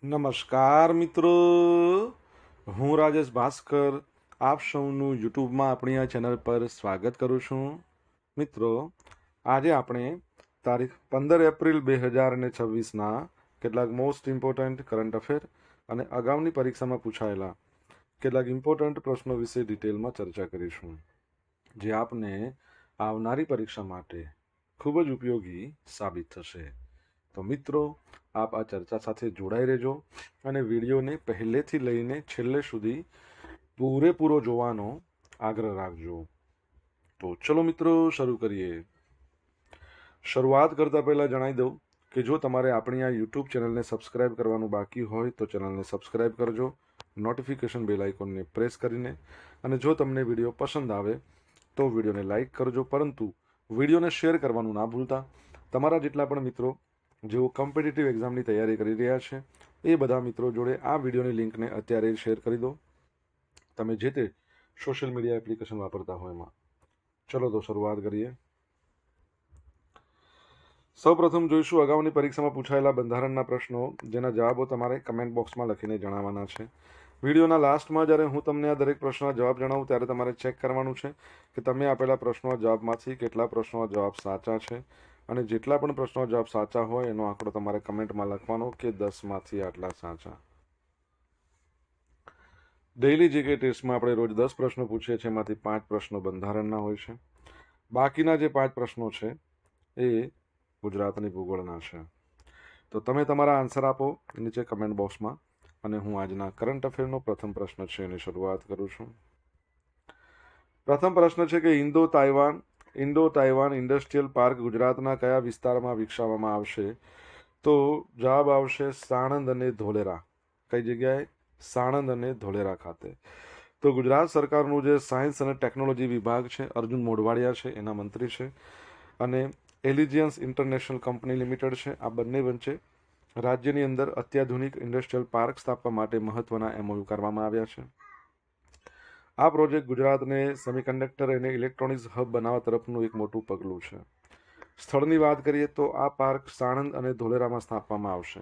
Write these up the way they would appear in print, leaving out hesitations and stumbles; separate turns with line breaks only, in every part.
નમસ્કાર મિત્રો, હું રાજેશ ભાસ્કર આપ સૌનું યુટ્યુબમાં આપણી આ ચેનલ પર સ્વાગત કરું છું. મિત્રો, આજે આપણે તારીખ 15 એપ્રિલ 2026ના કેટલાક મોસ્ટ ઇમ્પોર્ટન્ટ કરંટ અફેર અને અગાઉની પરીક્ષામાં પૂછાયેલા કેટલાક ઇમ્પોર્ટન્ટ પ્રશ્નો વિશે ડિટેલમાં ચર્ચા કરીશું, જે આપને આવનારી પરીક્ષા માટે ખૂબ જ ઉપયોગી સાબિત થશે. તો મિત્રો, આપ આ ચર્ચા સાથે જોડાઈ રહેજો અને વિડીયોને પહેલેથી લઈને છેલ્લે સુધી પૂરેપૂરો જોવાનો આગ્રહ રાખજો. તો ચલો મિત્રો, શરૂ કરીએ. શરૂઆત કરતા પહેલા જણાવી દઉં કે જો તમારે આપણી આ યુટ્યુબ ચેનલને સબસ્ક્રાઇબ કરવાનું બાકી હોય તો ચેનલને સબસ્ક્રાઇબ કરજો, નોટિફિકેશન બેલ આઇકોનને પ્રેસ કરીને, અને જો તમને વિડીયો પસંદ આવે તો વિડીયોને લાઇક કરજો, પરંતુ વિડીયોને શેર કરવાનું ના ભૂલતા. તમારા જેટલા પણ મિત્રો જેઓ કોમ્પિટિટિવ એક્ઝામની તૈયારી કરી રહ્યા છે એ બધા મિત્રો જોડે આ વિડીયોની લિંકને અત્યારે શેર કરી દો, તમે જે તે સોશિયલ મીડિયા એપ્લિકેશન વાપરતા હોય એમાં. ચલો તો શરૂઆત કરીએ. સૌપ્રથમ જોઈશું અગાઉની પરીક્ષામાં પૂછાયેલા બંધારણના પ્રશ્નો, જેના જવાબો તમારે કમેન્ટ બોક્સમાં લખીને જણાવવાના છે. વિડીયોના લાસ્ટમાં જ્યારે હું તમને આ દરેક પ્રશ્નના જવાબ જણાવું ત્યારે તમારે ચેક કરવાનું છે કે તમે આપેલા પ્રશ્નોના જવાબમાંથી કેટલા પ્રશ્નોના જવાબ સાચા છે, અને જેટલા પણ પ્રશ્નોના જવાબ સાચા હોય એનો આંકડો તમારે કમેન્ટમાં લખવાનો કે 10માંથી આટલા સાચા. ડેઇલી જીકે ટેસ્ટમાં આપણે રોજ 10 પ્રશ્નો પૂછીએ છીએ, એમાંથી 5 પ્રશ્નો બંધારણના હોય છે. બાકીના જે 5 પ્રશ્નો છે એ ગુજરાતની ભૂગોળના છે. તો તમે તમારા આન્સર આપો નીચે કમેન્ટ બોક્સમાં, અને હું આજના કરંટ અફેરનો પ્રથમ પ્રશ્ન છે એની શરૂઆત કરું છું. પ્રથમ પ્રશ્ન છે કે ઇન્ડો તાઇવાન ઇન્ડસ્ટ્રીયલ પાર્ક ગુજરાતના કયા વિસ્તારમાં વિકસાવવામાં આવશે? તો જવાબ આવશે સાણંદ અને ધોલેરા. કઈ જગ્યાએ? સાણંદ અને ધોલેરા ખાતે. તો ગુજરાત સરકારનું જે સાયન્સ અને ટેકનોલોજી વિભાગ છે, અર્જુન મોઢવાડિયા છે એના મંત્રી છે, અને એલિજિયન્સ ઇન્ટરનેશનલ કંપની લિમિટેડ છે. આ બંને વચ્ચે રાજ્યની અંદર અત્યાધુનિક ઇન્ડસ્ટ્રીયલ પાર્ક સ્થાપવા માટે મહત્વના એમઓયુ કરવામાં આવ્યા છે. આ પ્રોજેક્ટ ગુજરાતને સેમિકન્ડક્ટર અને ઇલેક્ટ્રોનિક્સ હબ બનાવવા તરફનું એક મોટું પગલું છે. સ્થળની વાત કરીએ તો આ પાર્ક સાણંદ અને ધોલેરામાં સ્થાપવામાં આવશે,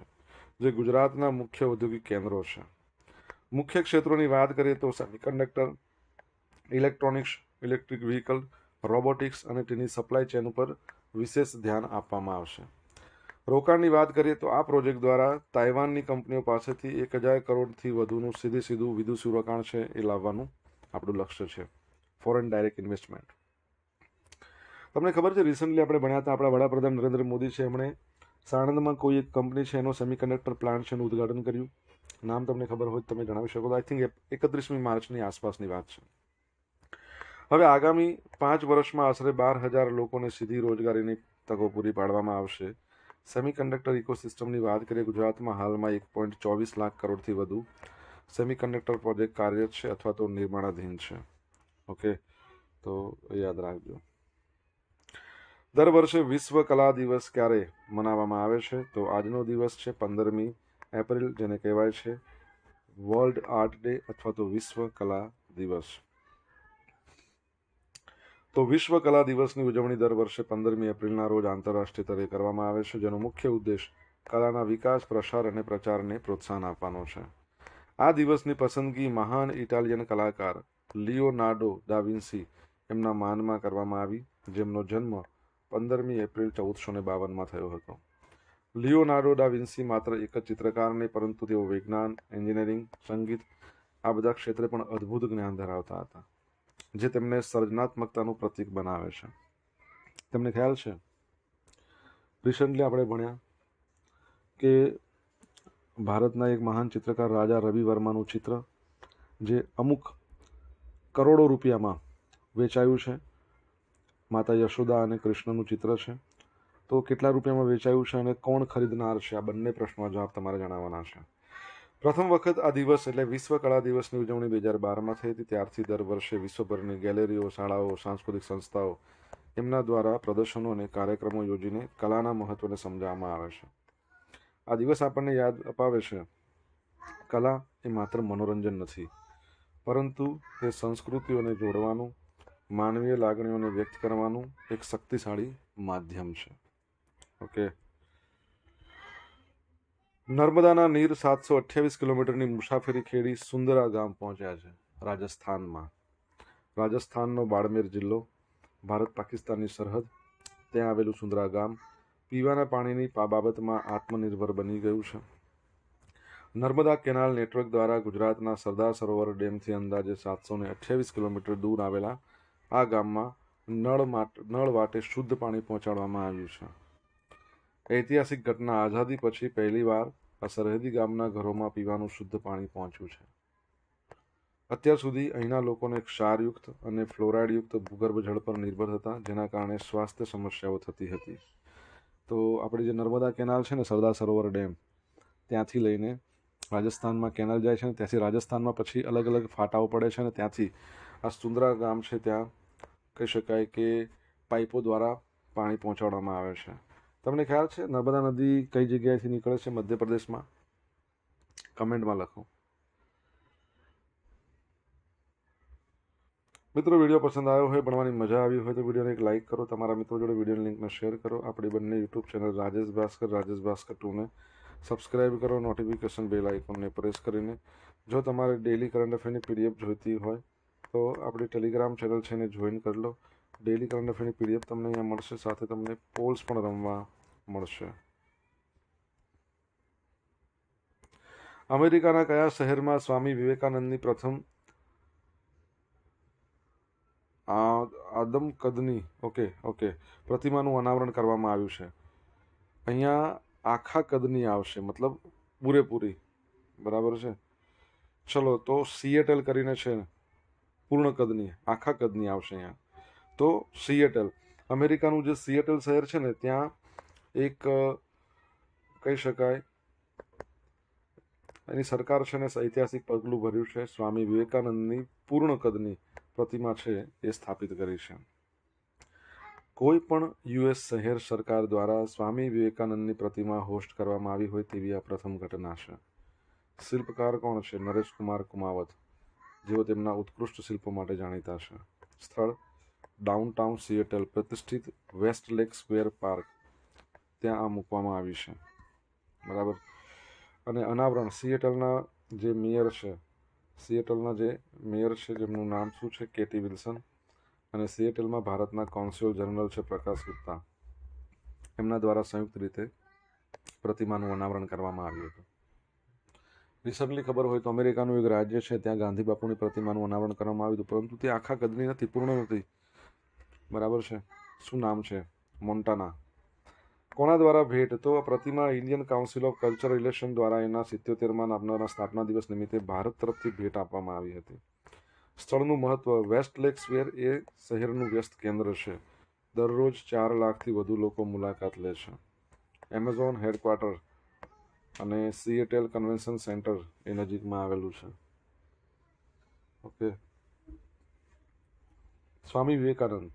જે ગુજરાતના મુખ્ય ઔદ્યોગિક કેન્દ્રો છે. મુખ્ય ક્ષેત્રોની વાત કરીએ તો semiconductor, electronics, electric vehicle, robotics અને તેની સપ્લાય ચેન ઉપર વિશેષ ધ્યાન આપવામાં આવશે. રોકાણની વાત કરીએ તો આ પ્રોજેક્ટ દ્વારા તાઇવાનની કંપનીઓ પાસેથી 1000 કરોડથી વધુનું સીધું વિદેશી રોકાણ છે એ લાવવાનું આપણું લક્ષ્ય છે. Foreign direct investment. તમને ખબર છે, રિસન્ટલી આપણે ભણ્યા હતા, આપણા વડાપ્રધાન નરેન્દ્ર મોદી છે, એમણે સાણંદમાં કોઈ એક કંપની છે એનો સેમિકન્ડક્ટર પ્લાન્ટ છે એનું ઉદ્ઘાટન કર્યું. નામ તમને ખબર હોય તમે જણાવી શકો. આઈ થિંક 31મી માર્ચની આસપાસની વાત છે. હવે આગામી 5 વર્ષમાં આશરે 12,000 લોકોને સીધી રોજગારીની તકો પૂરી પાડવામાં આવશે. સેમિકન્ડક્ટર ઇકોસિસ્ટમની વાત કરીએ, ગુજરાતમાં હાલમાં 1.24 લાખ કરોડથી વધુ સેમિકન્ડક્ટર પ્રોજેક્ટ કાર્યરત છે અથવા તો નિર્માણાધીન છે. ઓકે, તો યાદ રાખજો. દર વર્ષે વિશ્વ કલા દિવસ ક્યારે મનાવવામાં આવે છે? તો આજનો દિવસ છે 15મી એપ્રિલ, જેને કહેવાય છે વર્લ્ડ આર્ટ ડે અથવા તો વિશ્વ કલા દિવસ. તો વિશ્વ કલા દિવસની ઉજવણી દર વર્ષે 15મી એપ્રિલના રોજ આંતરરાષ્ટ્રીય સ્તરે કરવામાં આવે છે, જેનો મુખ્ય ઉદ્દેશ કલાના વિકાસ, પ્રસાર અને પ્રચારને પ્રોત્સાહન આપવાનો છે. આ દિવસની પસંદગી મહાન ઇટાલિયન કલાકાર લિયોનાર્ડો દા વિન્સી એમના માનમાં કરવામાં આવી, જેમનો જન્મ 15મી એપ્રિલ 1452માં થયો હતો. લિયોનાર્ડો દા વિન્સી માત્ર એક જ ચિત્રકાર નહીં, પરંતુ તેઓ વિજ્ઞાન, એન્જિનિયરિંગ, સંગીત આ બધા ક્ષેત્રે પણ અદ્ભુત જ્ઞાન ધરાવતા હતા, જે તેમને સર્જનાત્મકતાનું પ્રતીક બનાવે છે. તમને ખ્યાલ છે, રિસન્ટલી આપણે ભણ્યા કે ભારતના એક મહાન ચિત્રકાર રાજા રવિ વર્માનું ચિત્ર, જે અમુક કરોડો રૂપિયામાં વેચાયું છે, માતા યશોદા અને કૃષ્ણનું ચિત્ર છે, તો કેટલા રૂપિયામાં વેચાયું છે અને કોણ ખરીદનાર છે? આ બંને પ્રશ્નોના જવાબ તમારે જણાવવાના છે. પ્રથમ વખત આ દિવસ એટલે વિશ્વ કળા દિવસની ઉજવણી 2012માં થઈ હતી. ત્યારથી દર વર્ષે વિશ્વભરની ગેલેરીઓ, શાળાઓ, સાંસ્કૃતિક સંસ્થાઓ એમના દ્વારા પ્રદર્શનો અને કાર્યક્રમો યોજીને કલાના મહત્વને સમજાવવામાં આવે છે. આ દિવસ આપણને યાદ અપાવે છે, કલા એ માત્ર મનોરંજન નથી, પરંતુ તે સંસ્કૃતિઓને જોડવાનું, માનવીય લાગણીઓને વ્યક્ત કરવાનું એક શક્તિશાળી માધ્યમ છે. ઓકે, નર્મદાના નીર 728 કિલોમીટરની મુસાફરી ખેડી સુંદરા ગામ પહોંચ્યા છે રાજસ્થાનમાં. રાજસ્થાનનો બાડમેર જિલ્લો, ભારત પાકિસ્તાનની સરહદ, ત્યાં આવેલું સુંદરા ગામ પીવાના પાણીની બાબતમાં આત્મનિર્ભર બની ગયું છે. નર્મદા કેનાલ નેટવર્ક દ્વારા ગુજરાતના સરદાર સરોવર ડેમથી અંદાજે 728 કિલોમીટર દૂર આવેલા આ ગામમાં નળ વાટે શુદ્ધ પાણી પહોંચાડવામાં આવ્યું છે. ઐતિહાસિક ઘટના આઝાદી પછી પહેલીવાર આ સરહદી ગામના ઘરોમાં પીવાનું શુદ્ધ પાણી પહોંચ્યું છે. અત્યાર સુધી અહીંના લોકોને ક્ષારયુક્ત અને ફ્લોરાઇડયુક્ત ભૂગર્ભ જળ પર નિર્ભર હતા, જેના કારણે સ્વાસ્થ્ય સમસ્યાઓ થતી હતી. તો આપણી જે નર્મદા કેનાલ છે ને, સરદાર સરોવર ડેમ, ત્યાંથી લઈને રાજસ્થાનમાં કેનાલ જાય છે ને, ત્યાંથી રાજસ્થાનમાં પછી અલગ અલગ ફાટાઓ પડે છે ને, ત્યાંથી આ સુંદરા ગામ છે ત્યાં કહી શકાય કે પાઇપો દ્વારા પાણી પહોંચાડવામાં આવે છે. તમને ખ્યાલ છે નર્મદા નદી કઈ જગ્યાએથી નીકળે છે મધ્યપ્રદેશમાં? કમેન્ટમાં લખો. મિત્રો, વિડીયો પસંદ આવ્યો હોય, ભણવાની મજા આવી હોય તો વિડીયોને એક લાઇક કરો, તમારા મિત્રો જોડે વિડીયોની લિંકને શેર કરો. આપણી બંને યુટ્યુબ ચેનલ રાજેશ ભાસ્કર 2ને સબસ્ક્રાઇબ કરો, નોટિફિકેશન બેલ આઇકોનને પ્રેસ કરીને. જો તમારે ડેઇલી કરંટ અફેરની પીડીએફ જોઈતી હોય તો આપણી ટેલિગ્રામ ચેનલ છે એને જોઈન કરી લો. ડેઇલી કરંટ અફેરની પીડીએફ તમને અહીંયા મળશે, સાથે તમને પોલ્સ પણ રમવા મળશે. અમેરિકાના કયા શહેરમાં સ્વામી વિવેકાનંદની પ્રથમ આદમ કદની પ્રતિમાનું અનાવરણ કરવામાં આવ્યું છે? અહીંયા આખા કદની આવશે, મતલબ પૂરેપૂરી, બરાબર છે. ચલો, તો સિએટલ કરીને છે, પૂર્ણ કદની, આખા કદની આવશે અહીંયા. તો સિએટલ, અમેરિકાનું જે સિએટલ શહેર છે ને, ત્યાં એક કહી શકાય એની સરકાર છે ને ઐતિહાસિક પગલું ભર્યું છે. સ્વામી વિવેકાનંદની પૂર્ણ કદની પ્રતિમા છે એ સ્થાપિત કરી છે. કોઈ પણ યુએસ શહેર સરકાર દ્વારા સ્વામી વિવેકાનંદની પ્રતિમા હોસ્ટ કરવામાં આવી હોય તેવી આ પ્રથમ ઘટના છે. શિલ્પકાર કોણ છે? નરેશ કુમાર કુમાવત, જેઓ તેમના ઉત્કૃષ્ટ શિલ્પો માટે જાણીતા છે. સ્થળ ડાઉનટાઉન સિએટલ, પ્રતિષ્ઠિત વેસ્ટલેક સ્ક્વેર પાર્ક, ત્યાં આ મૂકવામાં આવી છે, બરાબર. અને અનાવરણ સિએટલના જે મેયર છે જેમનું નામ શું છે? Katie Wilson. અને સિએટલમાં ભારતના કોન્સ્યુલ જનરલ છે પ્રકાશ ગુપ્તા. એમના દ્વારા સંયુક્ત રીતે પ્રતિમાનું અનાવરણ કરવામાં આવ્યું હતું. રિસન્ટલી ખબર હોય તો અમેરિકાનું એક રાજ્ય છે, ત્યાં ગાંધી બાપુની પ્રતિમાનું અનાવરણ કરવામાં આવ્યું હતું, પરંતુ તે આખા કદની નથી, પૂર્ણ નથી, બરાબર છે. શું નામ છે? મોન્ટાના. કોના દ્વારા ભેટ? તો આ પ્રતિમા Indian council of culture relation દ્વારા એના 77માં આવનારા સ્થાપના દિવસ નિમિત્તે ભારત તરફથી ભેટ આપવામાં આવી હતી. સ્થળનું મહત્વ, વેસ્ટલેક સ્ક્વેર એ શહેરનું વ્યસ્ત કેન્દ્ર છે. દરરોજ 4 લાખથી વધુ લોકો મુલાકાત લે છે. એમેઝોન હેડક્વાર્ટર અને સિએટેલ કન્વેન્શન સેન્ટર એ નજીકમાં આવેલું છે. ઓકે. સ્વામી વિવેકાનંદ,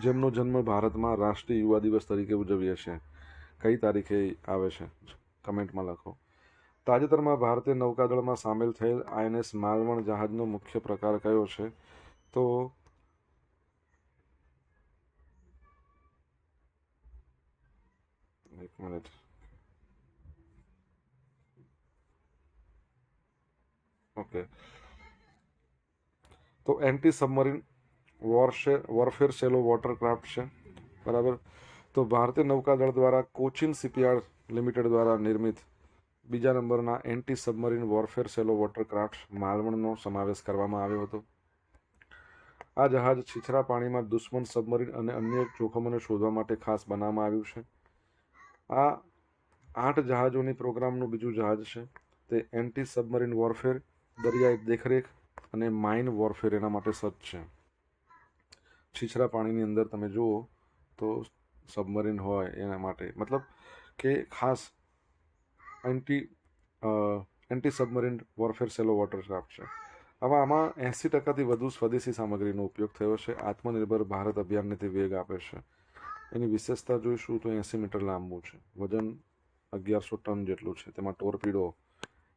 જેમનો જન્મ ભારતમાં રાષ્ટ્રીય યુવા દિવસ તરીકે ઉજવીએ છીએ, કઈ તારીખે આવે છે? કમેન્ટમાં લખો. તાજેતરમાં ભારતીય નૌકાદળમાં સામેલ થયેલ આઈએનએસ માલવણ જહાજનો મુખ્ય પ્રકાર કયો છે? તો એક મિનિટ. ઓકે. તો એન્ટી સબમરીન વોરફેર સેલો વોટરક્રાફ્ટ છે, બરાબર. તો ભારતીય નૌકાદળ દ્વારા કોચિન શિપયાર્ડ લિમિટેડ દ્વારા નિર્મિત બીજા નંબરના એન્ટી સબમરીન વોરફેર સેલો વોટરક્રાફ્ટ માલવણનો સમાવેશ કરવામાં આવ્યો હતો. આ જહાજ છીછરા પાણીમાં દુશ્મન સબમરીન અને અન્ય જોખમોને શોધવા માટે ખાસ બનાવવામાં આવ્યું છે. આ 8 જહાજોની પ્રોગ્રામનું બીજું જહાજ છે. તે એન્ટી સબમરીન વોરફેર, દરિયાઈ દેખરેખ અને માઇન વોરફેર એના માટે સજ્જ છે. છીછરા પાણીની અંદર તમે જુઓ તો સબમરીન હોય એના માટે, મતલબ કે ખાસ એન્ટી સબમરીન વોરફેર સેલો વોટરક્રાફ્ટ છે. આમાં 80% વધુ સ્વદેશી સામગ્રીનો ઉપયોગ થયો છે. આત્મનિર્ભર ભારત અભિયાનને તે વેગ આપે છે. એની વિશેષતા જોઈશું તો 80 મીટર લાંબુ છે, વજન 1100 ટન જેટલું છે. તેમાં ટોર્પીડો,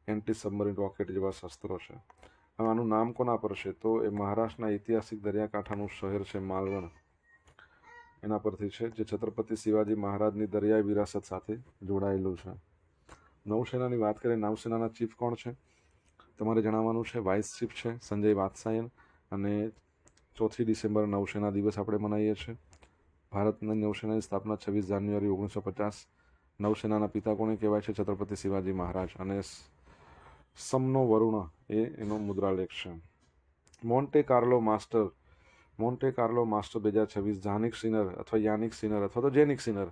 એન્ટી સબમરીન રોકેટ જેવા શસ્ત્રો છે. આનું નામ કોના પર છે? તો એ મહારાષ્ટ્રના ઐતિહાસિક દરિયાકાંઠાનું શહેર છે માલવણ. એના પરથી છે, જે છત્રપતિ શિવાજી મહારાજની દરિયાઈ વિરાસત સાથે જોડાયેલું છે. નૌસેનાની વાત કરીએ, નૌસેનાના ચીફ કોણ છે? તમારે જણાવવાનું છે. વાઇસ ચીફ છે સંજય વાત્સાયન, અને 4 ડિસેમ્બર નૌસેના દિવસ આપણે મનાવીએ છીએ. ભારતની નૌસેનાની સ્થાપના 26 જાન્યુઆરી 1950. નૌસેનાના પિતા કોને કહેવાય છે? છત્રપતિ શિવાજી મહારાજ. અને સમનો વરુણ એ એનો મુદ્રાલેખ છે. મોન્ટે કાર્લો માસ્ટર 2026, જાનિક સિનર અથવા યાનિક સિનર અથવા તો જેનિક સિનર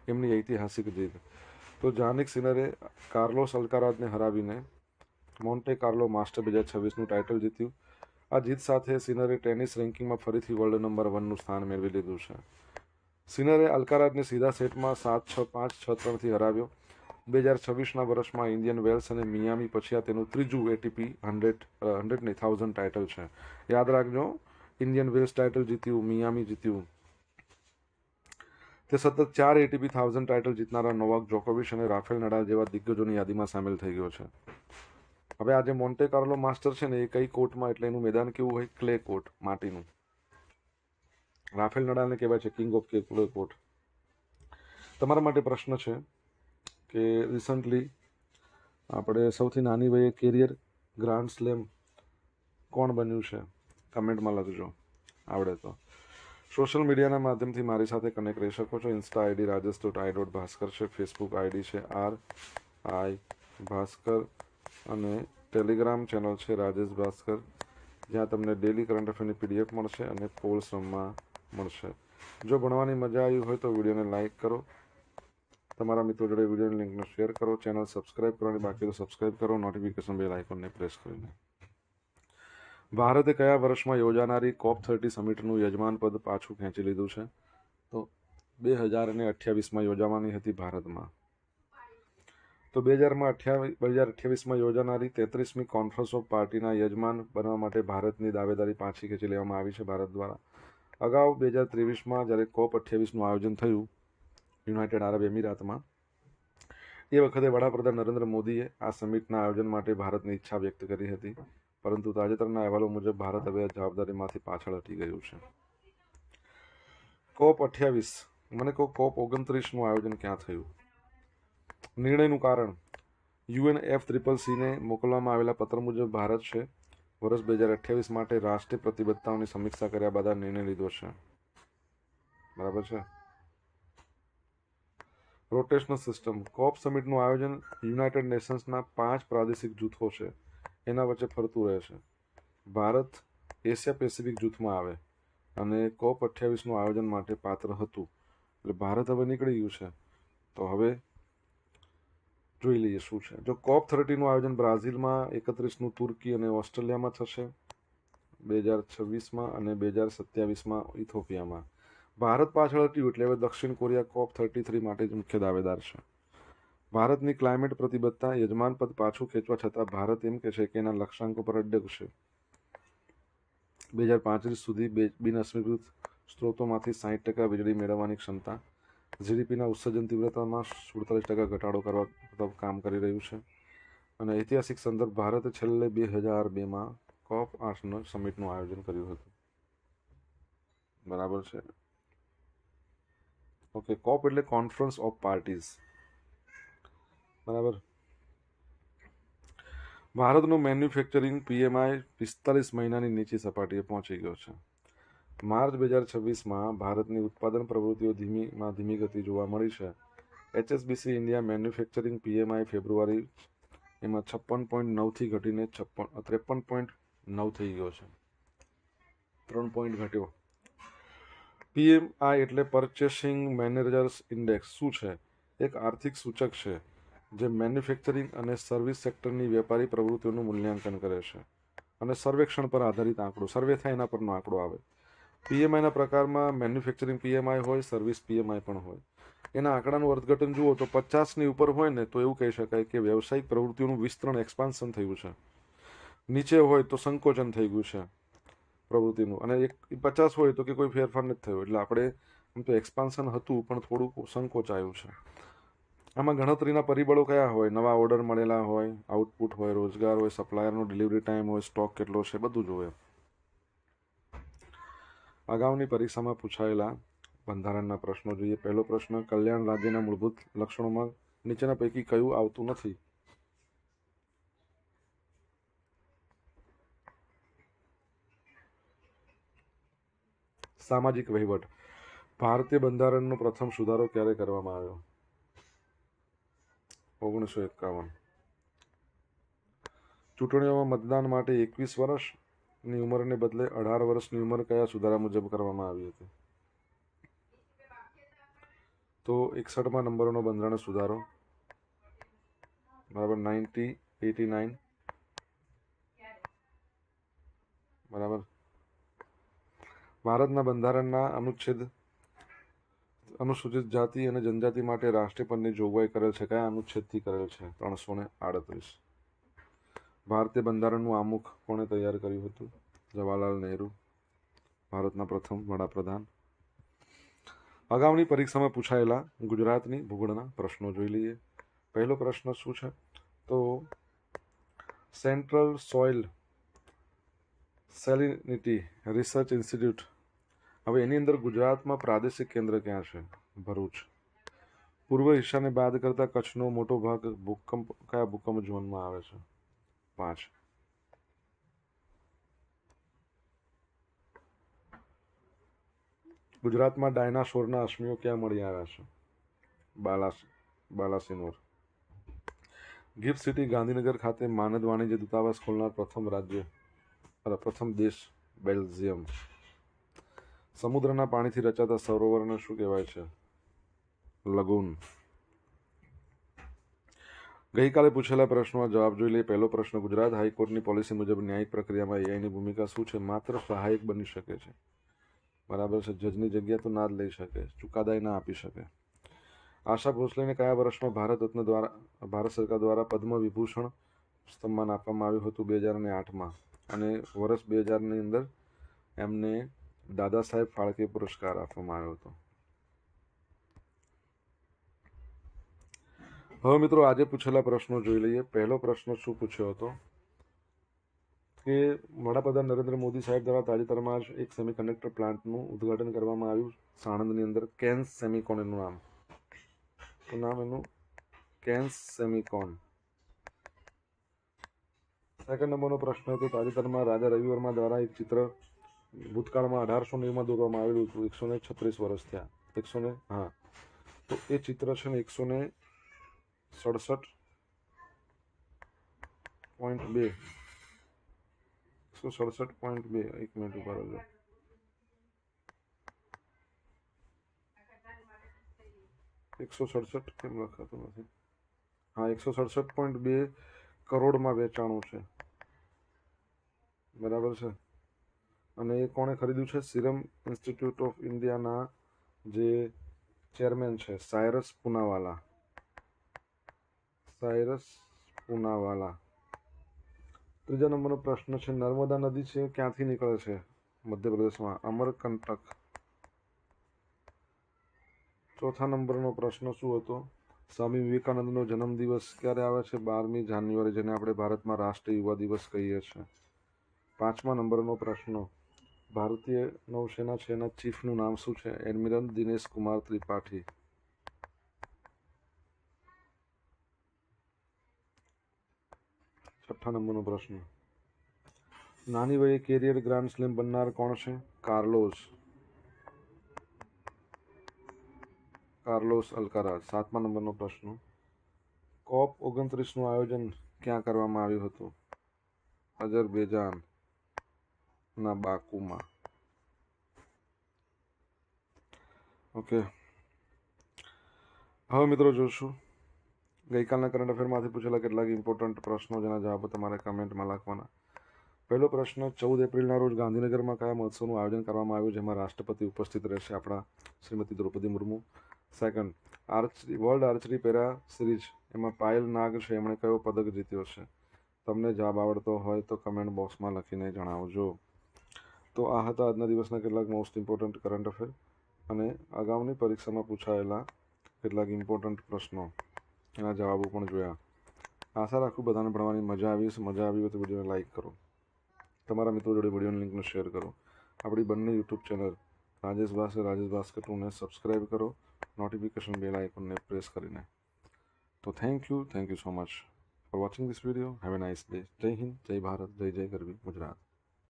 એમની ઐતિહાસિક જીત. તો જાનિક સિનરે કાર્લોસ અલ્કારાઝને હરાવીને મોન્ટે કાર્લો માસ્ટર 2026નું ટાઇટલ જીત્યું. આ જીત સાથે સિનરે ટેનિસ રેન્કિંગમાં ફરીથી વર્લ્ડ નંબર 1નું સ્થાન મેળવી લીધું છે. સિનરે અલ્કારાઝને સીધા સેટમાં 7-6, 5-6, 3થી હરાવ્યો. 2026ના વર્ષમાં ઇન્ડિયન વેલ્સ અને મિયામી પછી આ તેનું ત્રીજું એટીપી 1000 ટાઇટલ છે. યાદ રાખજો, ઇન્ડિયન વેલ્સ ટાઇટલ જીત્યું, મિયામી જીત્યું. તે સતત 4 એટીપી 1000 ટાઇટલ જીતનારા નોવાક જોકોવિચ અને રાફેલ નડાલ જેવા દિગ્ગજોની યાદીમાં સામેલ થઈ ગયો છે. હવે આ જે મોન્ટે કાર્લો માસ્ટર છે ને, એ કઈ કોર્ટમાં, એટલે એનું મેદાન કેવું હોય? ક્લે કોર્ટ, માટીનું. રાફેલ નડાલને કહેવાય છે કિંગ ઓફ ક્લે કોર્ટ. તમારા માટે પ્રશ્ન છે કે રિસન્ટલી આપણે સૌથી નાની વયે કેરિયર ગ્રાન્ડ સ્લેમ કોણ બન્યું છે? કમેન્ટમાં લખજો, આવડે તો. સોશિયલ મીડિયાના માધ્યમથી મારી સાથે કનેક્ટ રહી શકો છો. ઇન્સ્ટા આઈડી રાજેશ.i.ભાસ્કર છે, ફેસબુક આઈડી છે RI ભાસ્કર, અને ટેલિગ્રામ ચેનલ છે રાજેશ ભાસ્કર, જ્યાં તમને ડેલી કરંટ અફેરની PDF મળશે અને પોલ્સ રમવા મળશે. જો ભણવાની મજા આવી હોય તો વિડીયોને લાઇક કરો, તમારા મિત્રો જોડે વિડીયોની લિંકને શેર કરો, ચેનલ સબસ્ક્રાઇબ કરવાની બાકી તો સબસ્ક્રાઇબ કરો, નોટિફિકેશન બેલ આઇકોનને પ્રેસ કરીને. ભારતે કયા વર્ષમાં યોજાનારી COP30 સમિટનું યજમાન પદ પાછું ખેંચી લીધું છે? તો 2028માં યોજાવાની હતી ભારતમાં. તો 2028માં યોજાનારી 33મી કોન્ફરન્સ ઓફ પાર્ટીના યજમાન બનવા માટે ભારતની દાવેદારી પાછી ખેંચી લેવામાં આવી છે ભારત દ્વારા. અગાઉ 2023માં જ્યારે COP28નું આયોજન થયું યુનાઇટેડ આરબ એમિરાતમાં, એ વખતે વડાપ્રધાન નરેન્દ્ર મોદીએ આ સમિટના આયોજન માટે ભારતની ઈચ્છા વ્યક્ત કરી હતી, પરંતુ તાજેતરના અહેવાલો મુજબ ભારત હવે જવાબદારીમાંથી પાછળ હટી ગયું છે. COP28, મને કહો COP29નું આયોજન ક્યાં થયું? નિર્ણયનું કારણ UNFCCCને મોકલવામાં આવેલા પત્ર મુજબ ભારત છે વર્ષ 2028 માટે રાષ્ટ્રીય પ્રતિબદ્ધતાઓની સમીક્ષા કર્યા બાદ આ નિર્ણય લીધો છે. બરાબર છે. Rotational system. COP સમિટનું આયોજન યુનાઇટેડ નેશન્સના 5 પ્રાદેશિક જૂથો છે, એના વચ્ચે ફરતું રહે છે. ભારત એશિયા પેસિફિક જૂથમાં આવે અને COP28નું આયોજન માટે પાત્ર હતું, એટલે ભારત હવે નીકળી ગયું છે. તો હવે જોઈ લઈએ શું છે. જો COP30નું આયોજન બ્રાઝિલમાં, 31નું તુર્કી અને ઓસ્ટ્રેલિયામાં થશે 2026માં, અને 2027માં ઇથોપિયામાં. ભારત પાછળ હટ્યું એટલે હવે દક્ષિણ કોરિયા COP33 માટે જ મુખ્ય દાવેદાર છે. ભારતની ક્લાઇમેટ પ્રતિબદ્ધતા, યજમાન પદ પાછું ખેંચવા છતાં ભારત એમ કહે છે કે એના લક્ષ્યાંકો પર અડગ છે. 2035 સુધી બિનઅસ્વીકૃત સ્ત્રોતોમાંથી 60% વીજળી મેળવવાની ક્ષમતા, GDPના ઉત્સર્જન તીવ્રતામાં 47% ઘટાડો કરવા કામ કરી રહ્યું છે. અને ઐતિહાસિક સંદર્ભ, ભારતે છેલ્લે 2002માં COP8 સમિટનું આયોજન કર્યું હતું. બરાબર છે. ઓકે, COP એટલે કોન્ફરન્સ ઓફ પાર્ટીઝ. બરાબર. ભારતનું મેન્યુફેક્ચરિંગ PMI 45 મહિનાની નીચી સપાટીએ પહોંચી ગયો છે. માર્ચ 2026માં ભારતની ઉત્પાદન પ્રવૃત્તિઓ ધીમી ગતિ જોવા મળી છે. HSBC ઇન્ડિયા મેન્યુફેક્ચરિંગ PMI ફેબ્રુઆરી એમાં 56.9થી ઘટીને 53.9 થઈ ગયો છે. 3 પોઈન્ટ ઘટ્યો. PMI એટલે પરચેસિંગ મેનેજર્સ ઇન્ડેક્સ. શું છે? એક આર્થિક સૂચક છે જે મેન્યુફેક્ચરિંગ અને સર્વિસ સેક્ટરની વેપારી પ્રવૃત્તિઓનું મૂલ્યાંકન કરે છે, અને સર્વેક્ષણ પર આધારિત આંકડો, સર્વે થાય એના પરનો આંકડો આવે. PMIના પ્રકારમાં મેન્યુફેક્ચરિંગ PMI હોય, સર્વિસ PMI પણ હોય. એના આંકડાનું અર્થઘટન જુઓ તો 50ની ઉપર હોય ને તો એવું કહી શકાય કે વ્યવસાયિક પ્રવૃત્તિઓનું વિસ્તરણ, એક્સપાન્શન થયું છે. નીચે હોય તો સંકોચન થઈ ગયું છે પ્રવૃત્તિનું, અને 50 હોય તો કે કોઈ ફેરફાર નથી થયો. એટલે આપણે આમ તો એક્સપાન્શન હતું પણ થોડુંક સંકોચાયું છે. આમાં ગણતરીના પરિબળો કયા હોય? નવા ઓર્ડર મળેલા હોય, આઉટપુટ હોય, રોજગાર હોય, સપ્લાયરનો ડિલિવરી ટાઈમ હોય, સ્ટોક કેટલો છે, બધું જોવે. અગાઉની પરીક્ષામાં પૂછાયેલા બંધારણના પ્રશ્નો જોઈએ. પહેલો પ્રશ્ન, કલ્યાણ રાજ્યના મૂળભૂત લક્ષણોમાં નીચેના પૈકી કયું આવતું નથી? સામાજિક વહીવટ. ભારતીય બંધારણનો પ્રથમ સુધારો ક્યારે કરવામાં આવ્યો? 1951. ચૂંટણીઓમાં મતદાન માટે 21 વર્ષની ઉંમરને બદલે 18 વર્ષની ઉંમર કયા સુધારા મુજબ કરવામાં આવી હતી? તો 61મા નંબરનો બંધારણ સુધારો, બરાબર, 1989, બરાબર. ભારતના બંધારણના અનુસૂચિત જાતિ અને જનજાતિ માટે રાષ્ટ્રીય પદની જોગવાઈ કરેલ છે. કયા અનુચ્છેદથી કરેલ છે? 338. ભારતીય બંધારણનું આમુખ કોણે તૈયાર કર્યું હતું? જવાહરલાલ નહેરુ, ભારતના પ્રથમ વડાપ્રધાન. અગાઉની પરીક્ષામાં પૂછાયેલા ગુજરાતની ભૂગોળના પ્રશ્નો જોઈ લઈએ. પહેલો પ્રશ્ન શું છે? તો સેન્ટ્રલ સોઇલ સેલિનિટી રિસર્ચ ઇન્સ્ટિટ્યૂટ, હવે એની અંદર ગુજરાતમાં પ્રાદેશિક કેન્દ્ર ક્યાં છે? ભરૂચ. પૂર્વ હિસ્સાને બાદ કરતા કચ્છનો મોટો ભાગ કયા ભૂકંપ ઝોનમાં આવે છે? 5. ગુજરાતમાં ડાયનાસોરના અશ્મિઓ ક્યાં મળી આવ્યા છે? બાલાસિનોર. ગિફ્ટ સિટી ગાંધીનગર ખાતે માનદ વાણિજ્ય દૂતાવાસ ખોલનાર પ્રથમ દેશ બેલ્જિયમ. સમુદ્રના પાણીથી રચાતા સરોવરને શું કહેવાય છે? લગૂન. ગઈકાલે પૂછેલા પ્રશ્નોના જવાબ જોઈ લઈએ. પહેલો પ્રશ્ન, ગુજરાત હાઈકોર્ટની પોલિસી મુજબ ન્યાયિક પ્રક્રિયામાં એઆઈની ભૂમિકા શું છે? માત્ર સહાયક બની શકે છે, બરાબર છે. જજની જગ્યા તો ના જ લઈ શકે, ચુકાદાય ના આપી શકે. આશા ભોસલેને કયા વર્ષમાં ભારત સરકાર દ્વારા પદ્મ વિભૂષણ સન્માન આપવામાં આવ્યું હતું? 2008માં. અને વર્ષ 2000ની અંદર એમને દાદા સાહેબ ફાળકે પુરસ્કાર આપવામાં આવ્યો હતો. હવે મિત્રો આજે પૂછેલા પ્રશ્નો જોઈ લઈએ. પહેલો પ્રશ્ન શું પૂછ્યો હતો કે વડાપ્રધાન નરેન્દ્ર મોદી સાહેબ દ્વારા તાજેતરમાં જ એક સેમિકન્ડક્ટર પ્લાન્ટનું ઉદ્ઘાટન કરવામાં આવ્યું સાણંદની અંદર. કેન્સ સેમિકોન એનું નામ, તો નામ એનું કેન્સ સેમિકોન. સેકન્ડ નંબરનો પ્રશ્ન હતો, તાજેતરમાં રાજા રવિ વર્મા દ્વારા એક ચિત્ર ભૂતકાળમાં 1890માં દોરવામાં આવેલું હતું. 136 વર્ષ થયા. તો એ ચિત્ર છે ને 167.2. 167.2. એક મિનિટ ઉભા રહેજો. કેમ લખાતું નથી? 167.2 કરોડમાં વેચાણું છે, બરાબર છે. અને એ કોણે ખરીદ્યું છે? સિરમ ઇન્સ્ટિટ્યૂટ ઓફ ઇન્ડિયાના જે ચેરમેન છે, સાયરસ પૂનાવાલા. ત્રીજા નંબરનો પ્રશ્ન છે, નર્મદા નદી છે ક્યાંથી નીકળે છે? મધ્યપ્રદેશમાં, અમરકંટક. ચોથા નંબરનો પ્રશ્ન શું હતો? સ્વામી વિવેકાનંદનો જન્મદિવસ ક્યારે આવે છે? 12મી જાન્યુઆરી, જેને આપણે ભારતમાં રાષ્ટ્રીય યુવા દિવસ કહીએ છીએ. પાંચમા નંબરનો પ્રશ્ન, ભારતીય નૌસેના છે એના ચીફનું નામ શું છે? એડમિરલ દિનેશ કુમાર ત્રિપાઠી. છઠ્ઠા નંબરનો પ્રશ્ન, નાની વયે કેરિયર ગ્રાન્ડ સ્લેમ બનનાર કોણ છે? કાર્લોસ અલ્કારાઝ. સાતમા નંબરનો પ્રશ્ન, COP 29નું આયોજન ક્યાં કરવામાં આવ્યું હતું? અઝરબૈજાનના બાકુમાં. ઓકે, હવે મિત્રો જોશું ગઈકાલના કરંટ અફેરમાંથી પૂછેલા કેટલાક ઇમ્પોર્ટન્ટ પ્રશ્નો, જેના જવાબો તમારે કમેન્ટમાં લખવાના. પહેલો પ્રશ્ન, 14 એપ્રિલના રોજ ગાંધીનગરમાં કયા મહોત્સવનું આયોજન કરવામાં આવ્યું, જેમાં રાષ્ટ્રપતિ ઉપસ્થિત રહેશે, આપણા Shrimati Draupadi Murmu? Second, world archery para series, એમાં પાયલ નાગ છે, એમણે કયો પદક જીત્યો છે? તમને જવાબ આવડતો હોય તો કમેન્ટ બોક્સમાં લખીને જણાવજો. તો આ હતા આજના દિવસના કેટલાક મોસ્ટ ઇમ્પોર્ટન્ટ કરંટ અફેર અને અગાઉની પરીક્ષામાં પૂછાયેલા કેટલાક ઇમ્પોર્ટન્ટ પ્રશ્નો, એના જવાબો પણ જોયા. આશા રાખું બધાને ભણવાની મજા આવી હશે. મજા આવી હોય તો વિડીયોને લાઇક કરો, તમારા મિત્રો જોડે વિડીયોની લિંકને શેર કરો. આપણી બંને યુટ્યુબ ચેનલ રાજેશ ભાસ્કર 2 ને સબસ્ક્રાઈબ કરો, નોટિફિકેશન બેલ આઇકોનને પ્રેસ કરીને. તો thank you so much for watching this video. Have a nice day. જય હિન્દ, જય ભારત, જય જય ગરવી ગુજરાત.